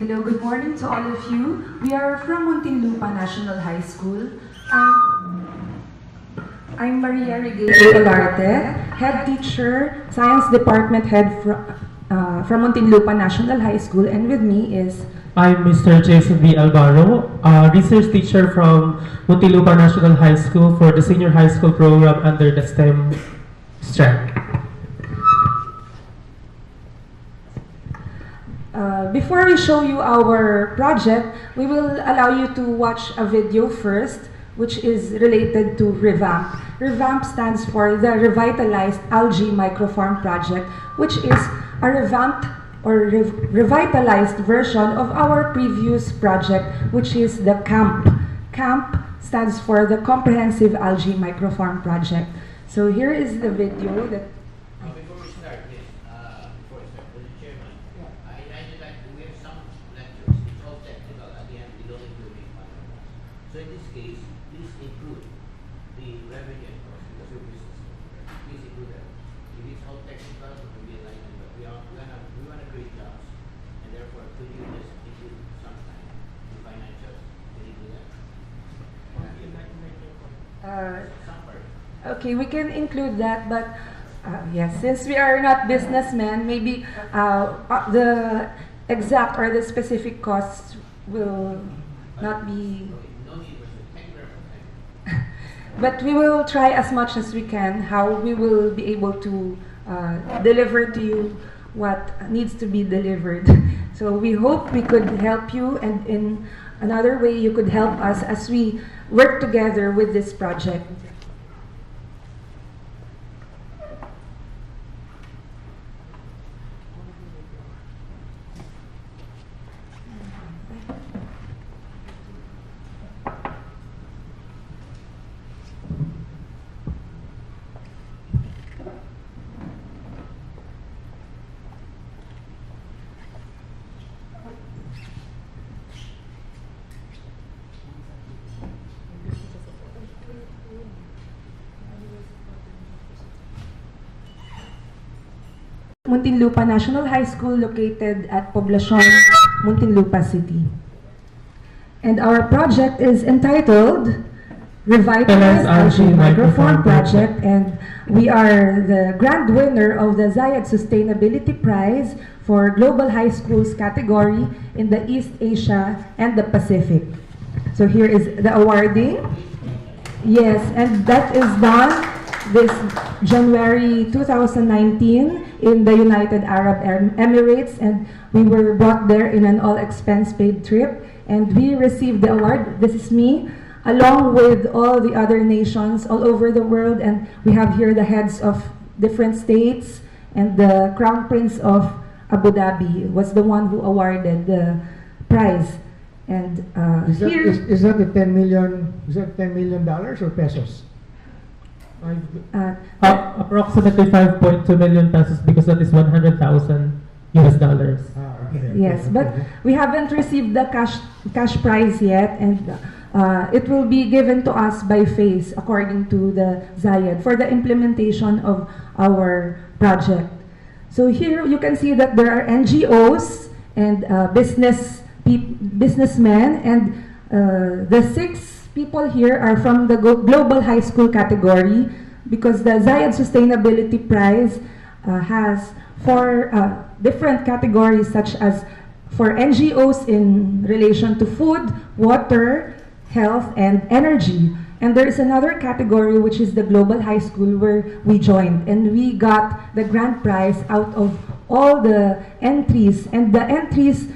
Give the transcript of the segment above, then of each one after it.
Hello, good morning to all of you. We are from Muntinlupa National High School. I'm Maria Regaele, Head Teacher, Science Department Head from Muntinlupa National High School, and with me is... I'm Mr. Jason V. Albaro, research teacher from Muntinlupa National High School for the senior high school program under the STEM strand. Before we show you our project, we will allow you to watch a video first, which is related to REVAMP. REVAMP stands for the Revitalized Algae Microfarm Project, which is a revamped or revitalized version of our previous project, which is the CAMP. CAMP stands for the Comprehensive Algae Microfarm Project. So here is the video that... Before we start this, Mr. Chairman, I'd like to give some lectures. It's all technical. At the end, we don't include make fun of us. So in this case, please include the revenue and cost because your business. Please include that. If it's all technical, it will be enlightened. But we want to create jobs, and therefore, could you just include sometime the financials? Can you do that? Some part. Okay, we can include that, but yes, since we are not businessmen, maybe the exact or the specific costs will not be... No need for that. Thank you very much. But we will try as much as we can how we will be able to deliver to you what needs to be delivered. So we hope we could help you, and in another way you could help us as we work together with this project. Muntinlupa National High School located at Poblacion, Muntinlupa City. And our project is entitled Revitalized Algae Microfarm Project, and we are the grand winner of the Zayed Sustainability Prize for Global High Schools category in the East Asia and the Pacific. So here is the awarding. Yes, and that is done this January 2019 in the United Arab Emirates, and we were brought there in an all-expense-paid trip, and we received the award. This is me, along with all the other nations all over the world, and we have here the heads of different states, and the Crown Prince of Abu Dhabi was the one who awarded the prize. And is that the $10 million? Is that $10 million or pesos? Approximately 5.2 million pesos because that is 100,000 US dollars. Okay. Yes, but we haven't received the cash prize yet, and it will be given to us by phase according to the Zayed for the implementation of our project. So here you can see that there are NGOs and businessmen, and the 6 people here are from the Global High School category, because the Zayed Sustainability Prize has 4 different categories, such as for NGOs in relation to food, water, health, and energy. And there is another category, which is the Global High School, where we joined, and we got the grand prize out of all the entries, and the entries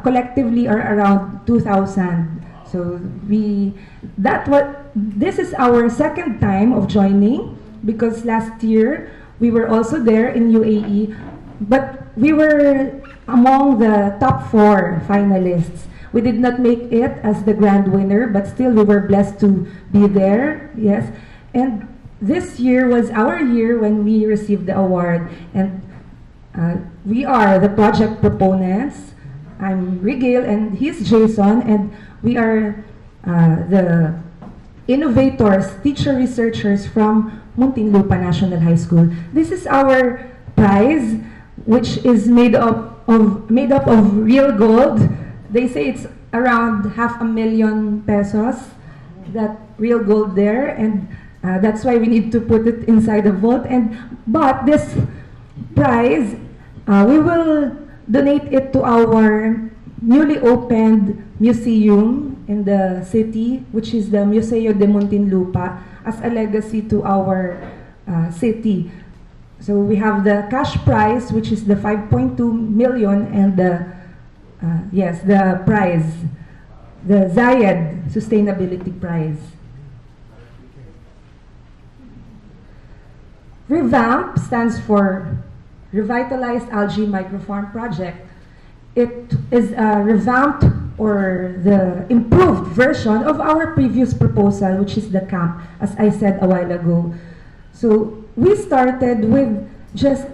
collectively are around 2,000. So this is our second time of joining, because last year we were also there in UAE, but we were among the top 4 finalists. We did not make it as the grand winner, but still we were blessed to be there. Yes, and this year was our year when we received the award, and we are the project proponents. I'm Regaele and he's Jason, and we are the innovators, teacher researchers from Muntinlupa National High School. This is our prize, which is made up of real gold, They say it's around 500,000 pesos, that real gold there, and that's why we need to put it inside the vault. But this prize, we will donate it to our newly opened museum in the city, which is the Museo de Muntinlupa, as a legacy to our city. So we have the cash prize, which is the 5.2 million, and the prize, the Zayed Sustainability Prize. REVAMP stands for Revitalized Algae Microfarm Project. It is a revamped or the improved version of our previous proposal, which is the camp, as I said a while ago. So we started with just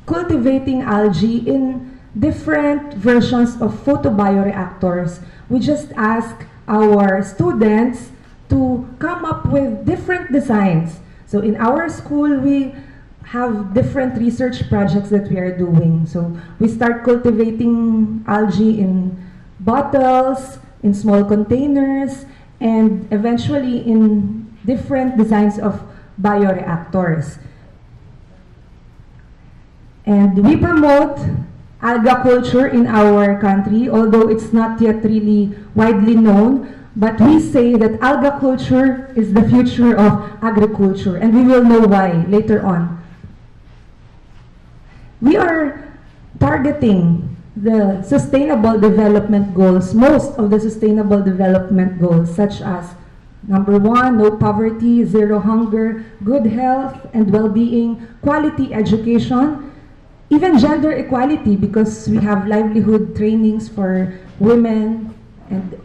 cultivating algae in different versions of photobioreactors. We just asked our students to come up with different designs. So in our school, we have different research projects that we are doing. So we start cultivating algae in bottles, in small containers, and eventually in different designs of bioreactors. And we promote alga culture in our country, although it's not yet really widely known. But we say that alga culture is the future of agriculture, and we will know why later on. We are targeting the Sustainable Development Goals, most of the Sustainable Development Goals, such as number 1, no poverty, 0 hunger, good health and well-being, quality education, even gender equality, because we have livelihood trainings for women and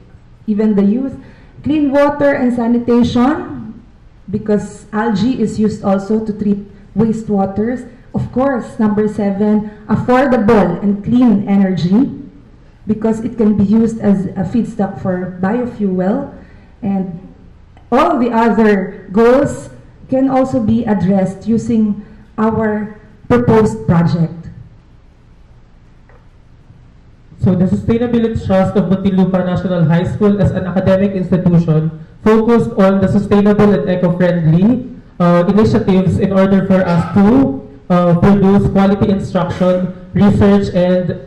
even the youth, clean water and sanitation, because algae is used also to treat wastewaters. Of course, number 7, affordable and clean energy, because it can be used as a feedstock for biofuel. And all the other goals can also be addressed using our proposed project. So the Sustainability Trust of Muntinlupa National High School as an academic institution focused on the sustainable and eco-friendly initiatives in order for us to produce quality instruction, research, and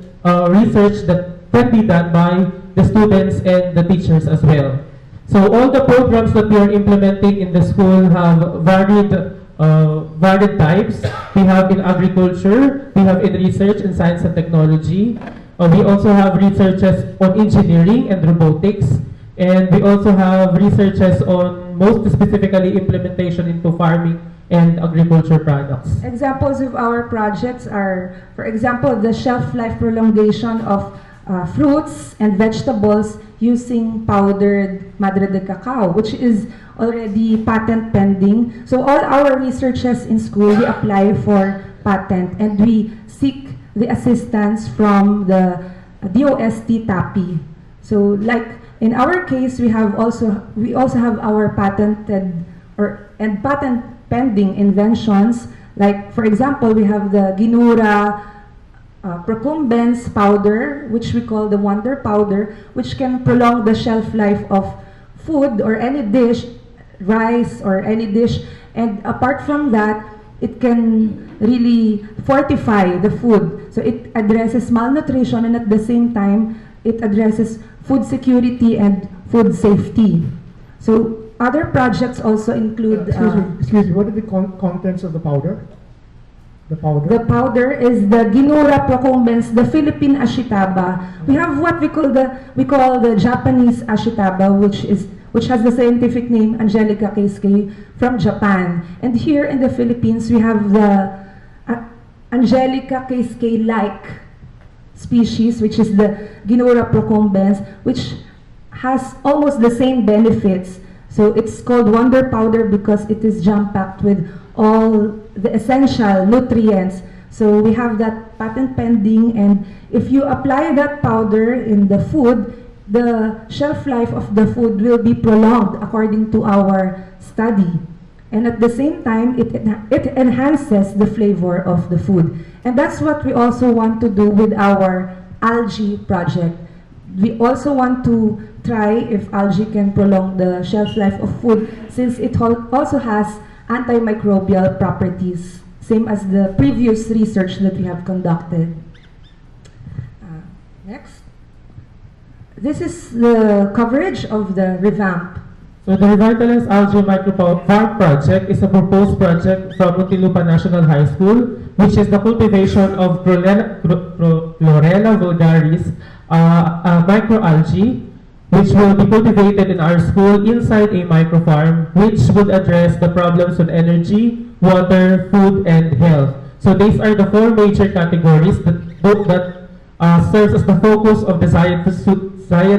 research that can be done by the students and the teachers as well. So all the programs that we are implementing in the school have varied types. We have in agriculture, we have in research in science and technology. We also have researches on engineering and robotics. And we also have researches on most specifically implementation into farming and agriculture products. Examples of our projects are, for example, the shelf life prolongation of fruits and vegetables using powdered madre de cacao, which is already patent pending. So all our researches in school, we apply for patent and we seek the assistance from the DOST TAPI. So like in our case, we also have our patented and patent pending inventions. Like for example, we have the Ginura procumbens powder, which we call the wonder powder, which can prolong the shelf life of food or any dish, rice or any dish. And apart from that, it can really fortify the food. So it addresses malnutrition, and at the same time, it addresses food security and food safety. So other projects also include... excuse me, what are the contents of the powder? The powder? The powder is the Ginura procumbens, the Philippine ashitaba. We have what we call the Japanese ashitaba, which has the scientific name Angelica keisuke from Japan. And here in the Philippines, we have the Angelica keisuke-like species, which is the Ginura procumbens, which has almost the same benefits. So it's called wonder powder because it is jam-packed with all the essential nutrients. So we have that patent pending, and if you apply that powder in the food, the shelf life of the food will be prolonged according to our study. And at the same time, it enhances the flavor of the food. And that's what we also want to do with our algae project. we also want to try if algae can prolong the shelf life of food, since it also has antimicrobial properties, same as the previous research that we have conducted. Next. This is the coverage of the revamp. So the Revitalized Algae Microfarm project is a proposed project from Muntinlupa National High School, which is the cultivation of Chlorella vulgaris, a microalgae, which will be cultivated in our school inside a microfarm, which would address the problems with energy, water, food, and health. So these are the four major categories that serves as the focus of the Science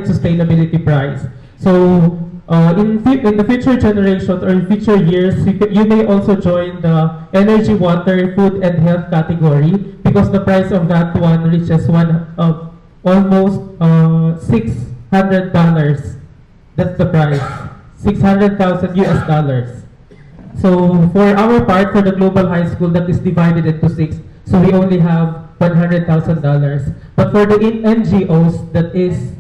Sustainability Prize. So in the future generations or in future years, you may also join the energy, water, food, and health category, because the price of that one reaches almost $600. That's the price, 600,000 US dollars. So for our part, for the global high school, that is divided into 6. So we only have $100,000. But for the NGOs, that is,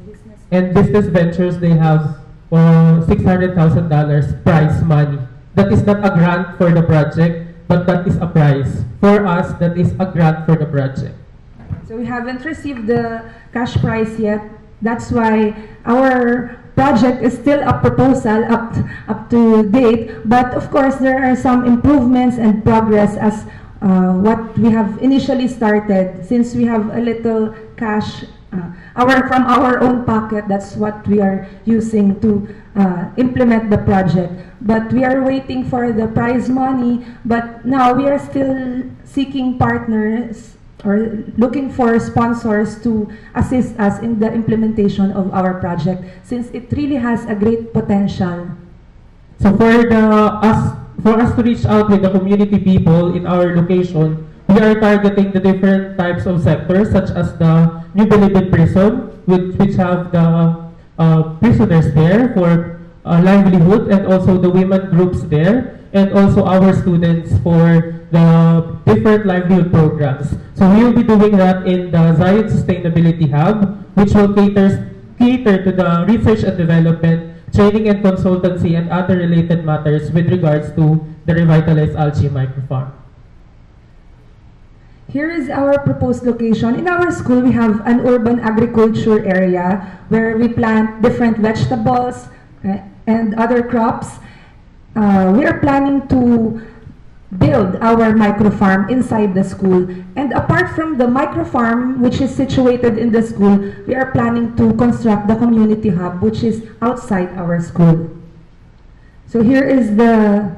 and business ventures, they have $600,000 prize money. That is not a grant for the project, but that is a prize. For us, that is a grant for the project. So we haven't received the cash prize yet. That's why our project is still a proposal up to date. But of course, there are some improvements and progress as what we have initially started. Since we have a little cash from our own pocket, that's what we are using to implement the project. But we are waiting for the prize money. But now we are still seeking partners or looking for sponsors to assist us in the implementation of our project, since it really has a great potential. So for us to reach out with the community people in our location, we are targeting the different types of sectors, such as the New Bilibid prison, which have the prisoners there for livelihood, and also the women groups there, and also our students for the different livelihood programs. So we will be doing that in the Science Sustainability Hub, which will cater to the research and development, training and consultancy, and other related matters with regards to the Revitalized Algae Microfarm. Here is our proposed location. In our school, we have an urban agriculture area where we plant different vegetables and other crops. We are planning to build our microfarm inside the school. And apart from the microfarm, which is situated in the school, we are planning to construct the community hub, which is outside our school. So here is the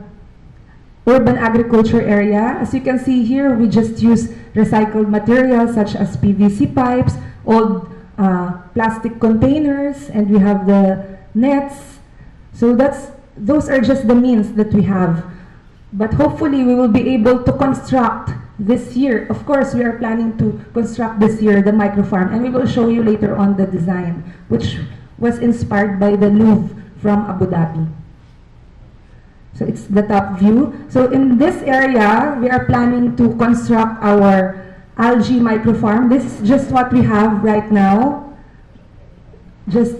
urban agriculture area. As you can see here, we just use recycled materials such as PVC pipes, old plastic containers, and we have the nets. So those are just the means that we have. But hopefully we will be able to construct this year. Of course, we are planning to construct this year the microfarm, and we will show you later on the design, which was inspired by the Louvre from Abu Dhabi. So it's the top view. So in this area, we are planning to construct our algae microfarm. This is just what we have right now. Just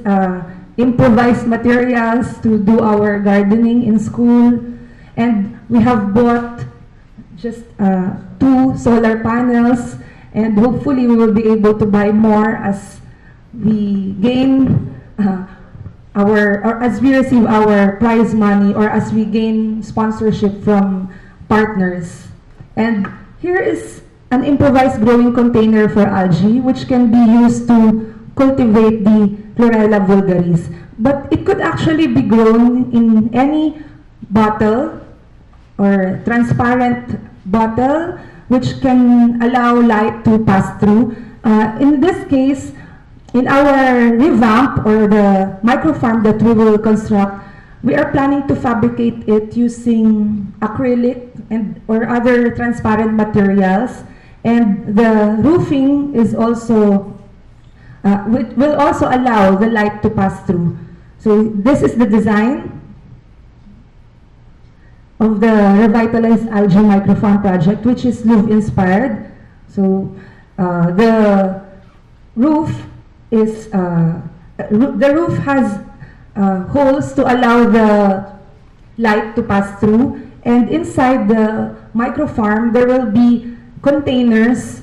improvised materials to do our gardening in school. And we have bought just 2 solar panels, and hopefully we will be able to buy more as we gain as we receive our prize money, or as we gain sponsorship from partners. And here is an improvised growing container for algae, which can be used to cultivate the Chlorella vulgaris. But it could actually be grown in any bottle or transparent bottle, which can allow light to pass through. In this case, in our revamp or the microfarm that we will construct, we are planning to fabricate it using acrylic or other transparent materials. And the roofing is also will also allow the light to pass through. So this is the design of the Revitalized Algae Microfarm project, which is Louvre inspired. So the roof is the roof has holes to allow the light to pass through, and inside the microfarm there will be containers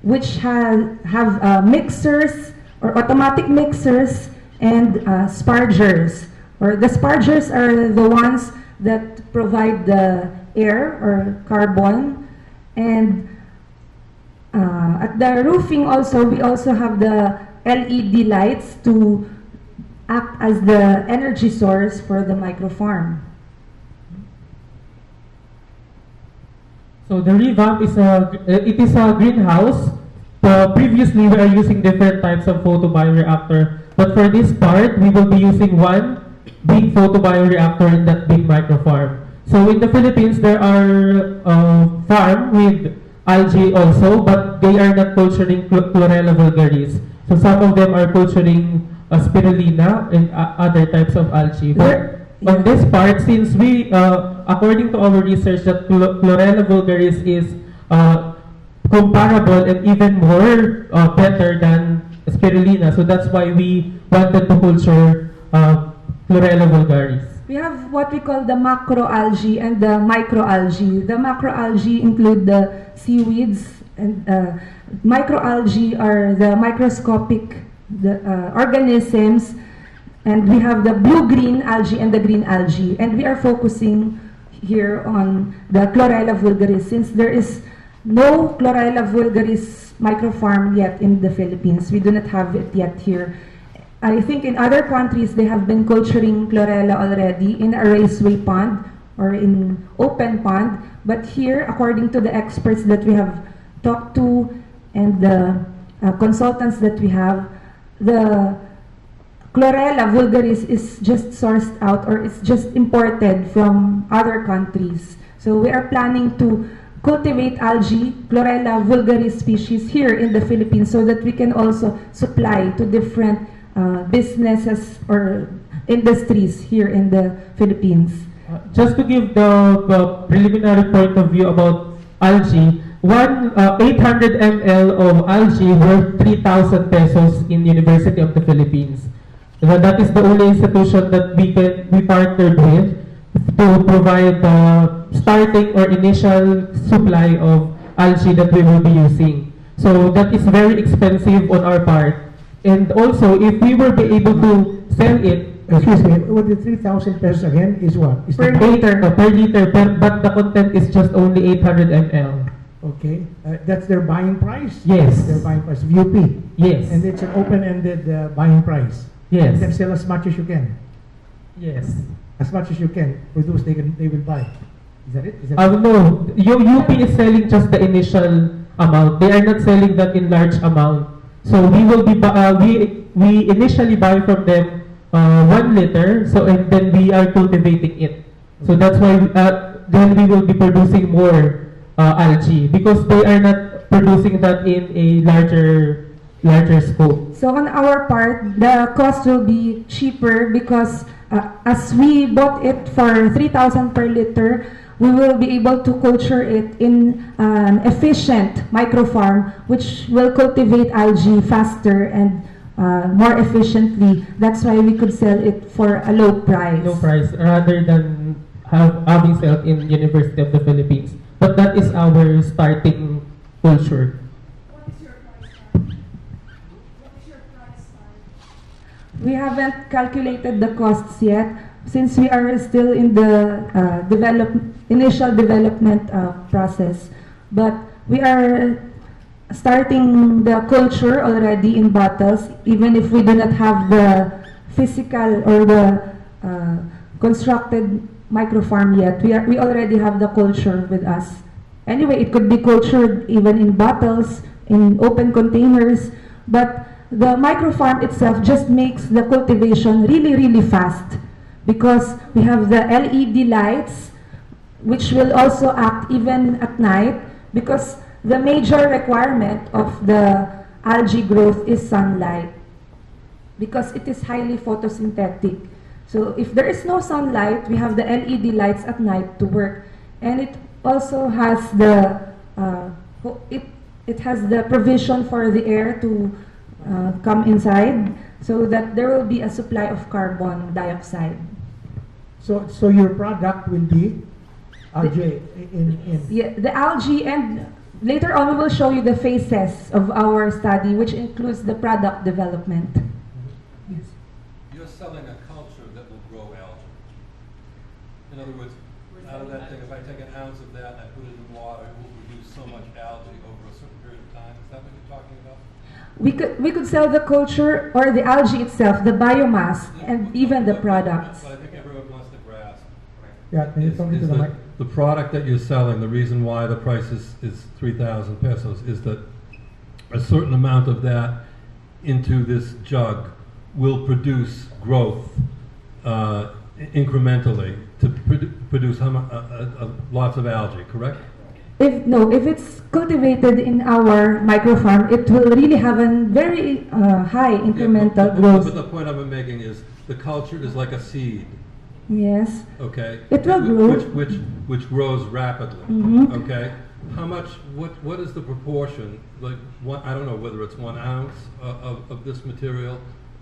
which have mixers or automatic mixers and spargers. Or the spargers are the ones that provide the air or carbon. And at the roofing also, we also have the LED lights to act as the energy source for the microfarm. So the revamp is it is a greenhouse. Previously, we are using different types of photobioreactor, but for this part, we will be using one big photobioreactor in that big microfarm. So in the Philippines, there are farm with algae also, but they are not culturing Chlorella vulgaris. So some of them are culturing spirulina and other types of algae. But on this part, since we, according to our research, that Chlorella vulgaris is comparable and even more better than spirulina, so that's why we wanted to culture Chlorella vulgaris. We have what we call the macroalgae and the microalgae. The macroalgae include the seaweeds, and microalgae are the microscopic organisms, and we have the blue-green algae and the green algae. And we are focusing here on the Chlorella vulgaris, since there is no Chlorella vulgaris microfarm yet in the Philippines. We do not have it yet here. I think in other countries, they have been culturing Chlorella already in a raceway pond or in open pond. But here, according to the experts that we have talked to and the consultants that we have, the Chlorella vulgaris is just sourced out, or it's just imported from other countries. So we are planning to cultivate algae, Chlorella vulgaris species here in the Philippines, so that we can also supply to different businesses or industries here in the Philippines. Just to give the preliminary point of view about algae, 800 ml of algae worth 3,000 pesos in University of the Philippines. That is the only institution that we partnered with to provide the starting or initial supply of algae that we will be using. So that is very expensive on our part. And also, if we will be able to sell it, Excuse me, what the 3,000 pesos again is what? Is Per the- liter. per liter, but the content is just only 800 ml. Okay, that's their buying price? Yes. Their buying price, VUP. Yes. And it's an open-ended buying price. Yes. You can sell as much as you can. Yes. As much as you can produce, they will buy. Is that it? Is that No, UP is selling just the initial amount. They are not selling that in large amount. So we will be we initially buy from them 1 liter. So and then we are cultivating it. So that's why then we will be producing more algae, because they are not producing that in a larger scope. So on our part, the cost will be cheaper because as we bought it for 3,000 per liter, we will be able to culture it in an efficient microfarm, which will cultivate algae faster and more efficiently. That's why we could sell it for a low price. No price, rather than having sold in University of the Philippines. But that is our starting culture. We haven't calculated the costs yet, since we are still in the initial development process. But we are starting the culture already in bottles, even if we do not have the physical or the constructed microfarm yet. We already have the culture with us. Anyway, it could be cultured even in bottles, in open containers, but the microfarm itself just makes the cultivation really, really fast, because we have the LED lights, which will also act even at night, because the major requirement of the algae growth is sunlight, because it is highly photosynthetic. So if there is no sunlight, we have the LED lights at night to work, and it also has the it has the provision for the air to come inside so that there will be a supply of carbon dioxide. So your product will be algae in Yeah, the algae, and later on we will show you the phases of our study, which includes the product development. Yes. You're selling a culture that will grow algae. In other words, out of that thing, if I take an ounce of that and I put it in water, it will produce so much algae over a certain period of time. Is that what you're talking about? We could sell the culture or the algae itself, the biomass, and even the products. But I think everyone wants to grasp. Yeah, can you come into the mic? The product that you're selling, the reason why the price is 3,000 pesos is that a certain amount of that into this jug will produce growth incrementally to produce lots of algae, correct? If it's cultivated in our microfarm, it will really have a very high incremental But growth. the point I'm making is the culture is like a seed. Yes. Okay. It will grow. Which grows rapidly. Mhm. Okay. How much? What is the proportion? Like I don't know whether it's 1 ounce of this material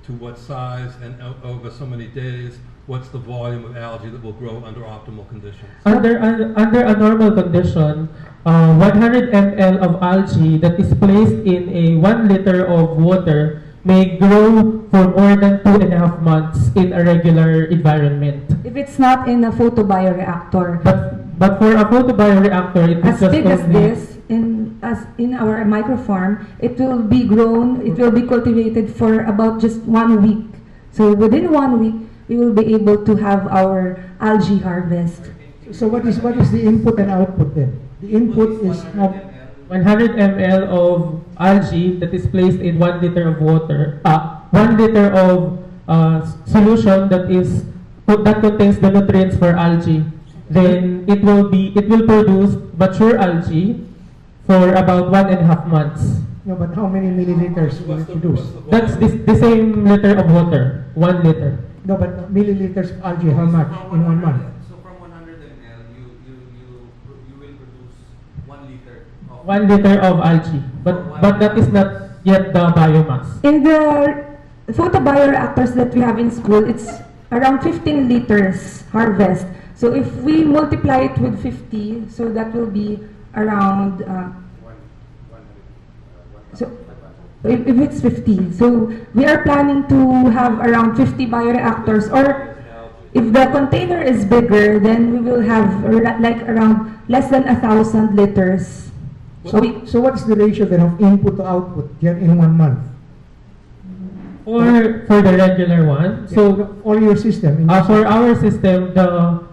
to what size, and over so many days. What's the volume of algae that will grow under optimal conditions? Under a normal condition, 100 ml of algae that is placed in a 1 liter of water may grow for more than 2.5 months in a regular environment. If it's not in a photobioreactor, But for a photobioreactor, it as is just big as only- this, in our microfarm, it will be grown, it will be cultivated for about just 1 week. So within 1 week, we will be able to have our algae harvest. So what is the input and output then? The input is 100 ml of algae that is placed in 1 liter of water, 1 liter of solution that contains the nutrients for algae. Then it will produce mature algae for about 1.5 months. no, but how many milliliters will it produce? That's the same liter of water, 1 liter. No, but milliliters of algae, how much in 1 month? So from 100 ml, you will produce 1 liter of 1 liter of algae, but that is not yet the biomass. In the photobioreactors that we have in school, it's around 15 liters harvest. So if we multiply it with 50, so that will be around, so if it's 50, so we are planning to have around 50 bioreactors, or if the container is bigger, then we will have like around less than 1,000 liters. So what's the ratio then of input to output here in 1 month? For the regular one, so all your system. for our system, the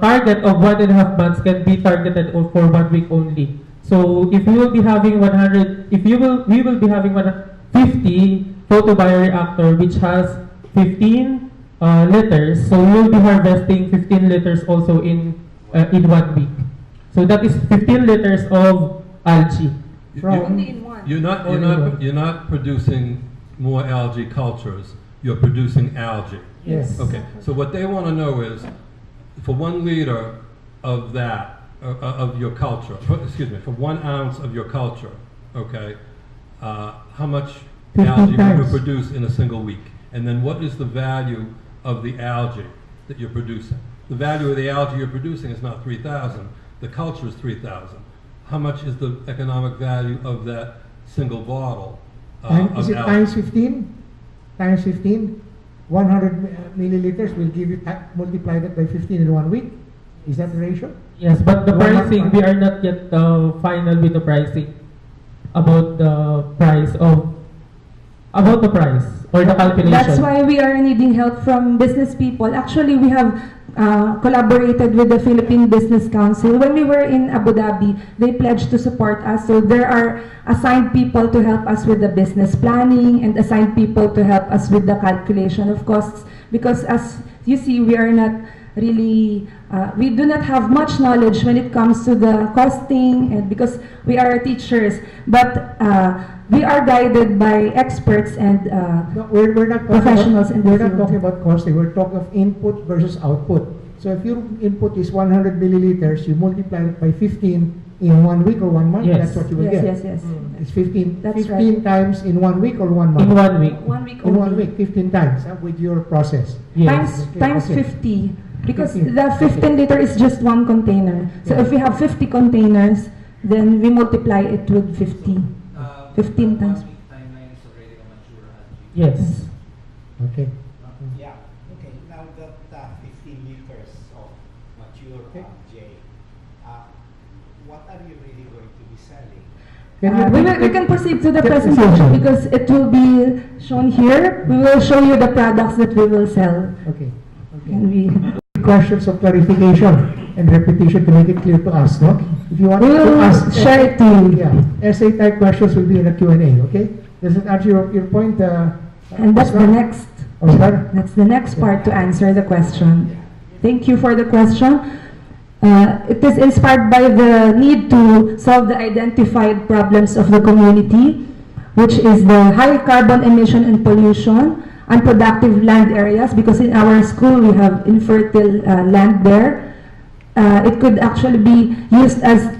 target of 1.5 months can be targeted for 1 week only. So if we will be having 100, we will be having 50 photobioreactor which has 15 liters. So we will be harvesting 15 liters also in 1 week. So that is 15 liters of algae. Only in one. You're not producing more algae cultures. You're producing algae. Yes. Okay. So what they want to know is, for 1 liter of that of your culture, for 1 ounce of your culture, okay, how much 15 algae will you times. produce in a single week? And then what is the value of the algae that you're producing? The value of the algae you're producing is not 3,000. The culture is 3,000. How much is the economic value of that single bottle of Is it algae? times 15? Times 15? 100 milliliters will give you, multiply that by 15 in 1 week? Is that the ratio? Yes, but the 1 month pricing, we are not yet final with the pricing about the price or the calculation. That's why we are needing help from business people. Actually, we have collaborated with the Philippine Business Council. When we were in Abu Dhabi, they pledged to support us. So there are assigned people to help us with the business planning and assigned people to help us with the calculation of costs. Because as you see, we are not really, we do not have much knowledge when it comes to the costing, and because we are teachers. But we are guided by experts and No, we're not talking professionals in the we're not field. talking about costing. We're talking of input versus output. So if your input is 100 milliliters, you multiply it by 15, in 1 week or 1 month, Yes. that's what you will Yes, get. yes, yes. It's 15, That's 15 times in 1 week or 1 month? In 1 week. 1 week In 1 only. week, 15 times with your process. Yes. Times Okay. 50. Because 15. the 15 liter is just one container. So Yeah. if we have 50 containers, then we multiply it with 50. 15 times. 1 week timeline is already a mature algae. Yes. Okay. Yeah, okay, now that 15 liters of mature algae, what are you really going to be selling? We can proceed to the presentation because it will be shown here. We will show you the products that we will sell. Okay. And we Questions of clarification and repetition to make it clear to us, no? If you want We to will ask, share it to you. yeah, essay type questions will be in the Q&A, okay? Does it answer your point? And that's the next. Oscar? That's the next part to answer the question. Thank you for the question. It is inspired by the need to solve the identified problems of the community, which is the high carbon emission and pollution, unproductive land areas, because in our school we have infertile land there. It could actually be used as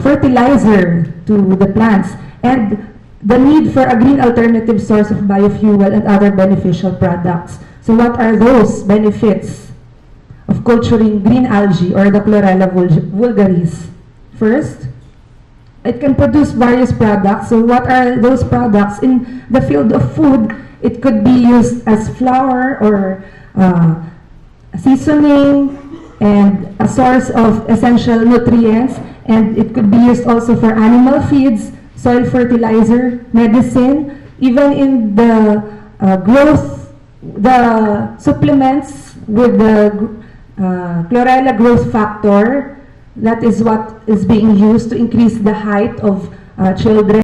fertilizer to the plants, and the need for a green alternative source of biofuel and other beneficial products. So what are those benefits of culturing green algae or the Chlorella vulgaris? First, it can produce various products. So what are those products? In the field of food, it could be used as flour or seasoning and a source of essential nutrients, and it could be used also for animal feeds, soil fertilizer, medicine, even in the growth, the supplements with the Chlorella growth factor. That is what is being used to increase the height of children.